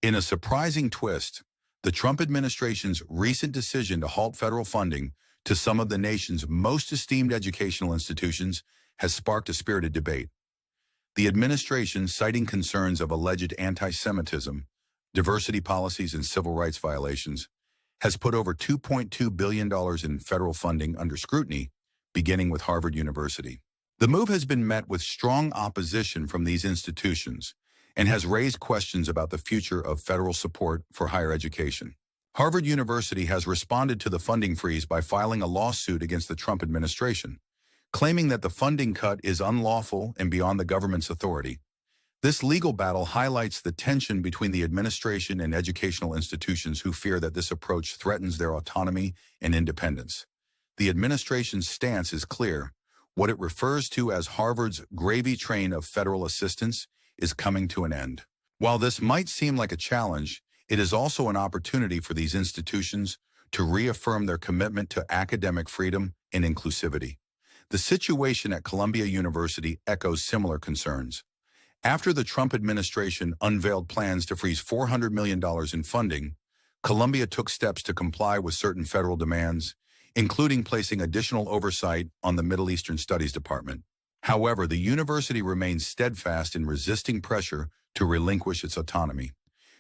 In a surprising twist, the Trump administration's recent decision to halt federal funding to some of the nation's most esteemed educational institutions has sparked a spirited debate. The administration, citing concerns of alleged anti-Semitism, diversity policies, and civil rights violations, has put over $2.2 billion in federal funding under scrutiny, beginning with Harvard University. The move has been met with strong opposition from these institutions and has raised questions about the future of federal support for higher education. Harvard University has responded to the funding freeze by filing a lawsuit against the Trump administration, claiming that the funding cut is unlawful and beyond the government's authority. This legal battle highlights the tension between the administration and educational institutions who fear that this approach threatens their autonomy and independence. The administration's stance is clear. What it refers to as Harvard's gravy train of federal assistance is coming to an end. While this might seem like a challenge, it is also an opportunity for these institutions to reaffirm their commitment to academic freedom and inclusivity. The situation at Columbia University echoes similar concerns. After the Trump administration unveiled plans to freeze $400 million in funding, Columbia took steps to comply with certain federal demands, including placing additional oversight on the Middle Eastern Studies Department. However, the university remains steadfast in resisting pressure to relinquish its autonomy.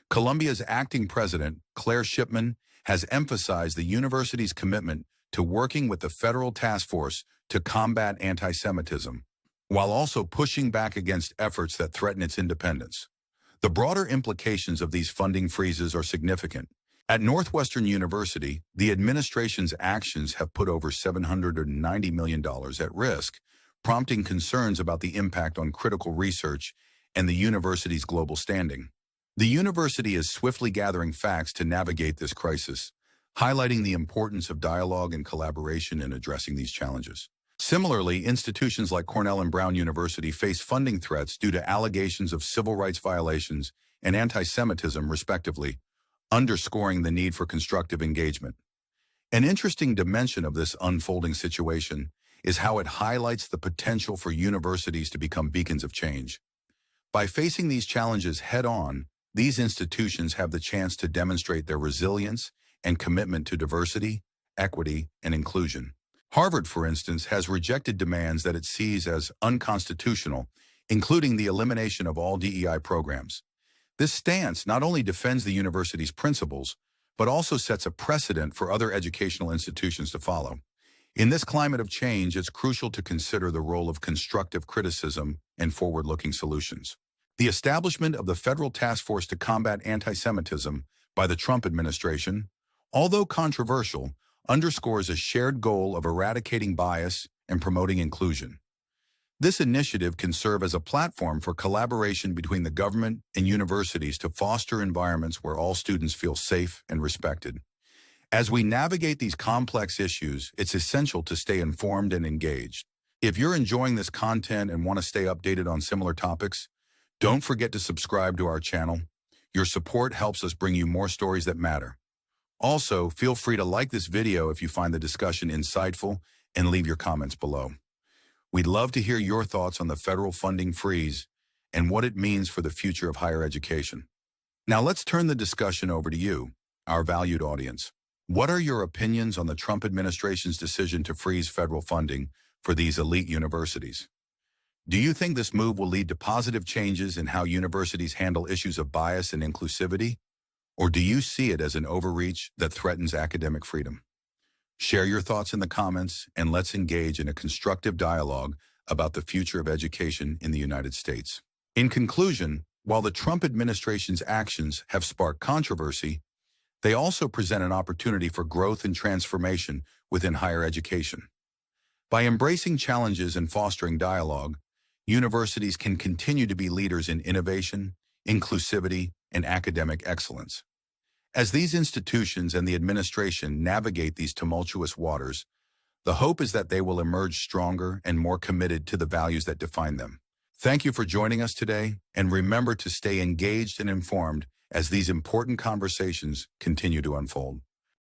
Columbia's acting president, Claire Shipman, has emphasized the university's commitment to working with the federal task force to combat anti-Semitism, while also pushing back against efforts that threaten its independence. The broader implications of these funding freezes are significant. At Northwestern University, the administration's actions have put over $790 million at risk, prompting concerns about the impact on critical research and the university's global standing. The university is swiftly gathering facts to navigate this crisis, highlighting the importance of dialogue and collaboration in addressing these challenges. Similarly, institutions like Cornell and Brown University face funding threats due to allegations of civil rights violations and anti-Semitism, respectively, underscoring the need for constructive engagement. An interesting dimension of this unfolding situation is how it highlights the potential for universities to become beacons of change. By facing these challenges head-on, these institutions have the chance to demonstrate their resilience and commitment to diversity, equity, and inclusion. Harvard, for instance, has rejected demands that it sees as unconstitutional, including the elimination of all DEI programs. This stance not only defends the university's principles, but also sets a precedent for other educational institutions to follow. In this climate of change, it's crucial to consider the role of constructive criticism and forward-looking solutions. The establishment of the Federal Task Force to Combat Anti-Semitism by the Trump administration, although controversial, underscores a shared goal of eradicating bias and promoting inclusion. This initiative can serve as a platform for collaboration between the government and universities to foster environments where all students feel safe and respected. As we navigate these complex issues, it's essential to stay informed and engaged. If you're enjoying this content and want to stay updated on similar topics, don't forget to subscribe to our channel. Your support helps us bring you more stories that matter. Also, feel free to like this video if you find the discussion insightful and leave your comments below. We'd love to hear your thoughts on the federal funding freeze and what it means for the future of higher education. Now let's turn the discussion over to you, our valued audience. What are your opinions on the Trump administration's decision to freeze federal funding for these elite universities? Do you think this move will lead to positive changes in how universities handle issues of bias and inclusivity? Or do you see it as an overreach that threatens academic freedom? Share your thoughts in the comments, and let's engage in a constructive dialogue about the future of education in the United States. In conclusion, while the Trump administration's actions have sparked controversy, they also present an opportunity for growth and transformation within higher education. By embracing challenges and fostering dialogue, universities can continue to be leaders in innovation, inclusivity, and academic excellence. As these institutions and the administration navigate these tumultuous waters, the hope is that they will emerge stronger and more committed to the values that define them. Thank you for joining us today, and remember to stay engaged and informed as these important conversations continue to unfold.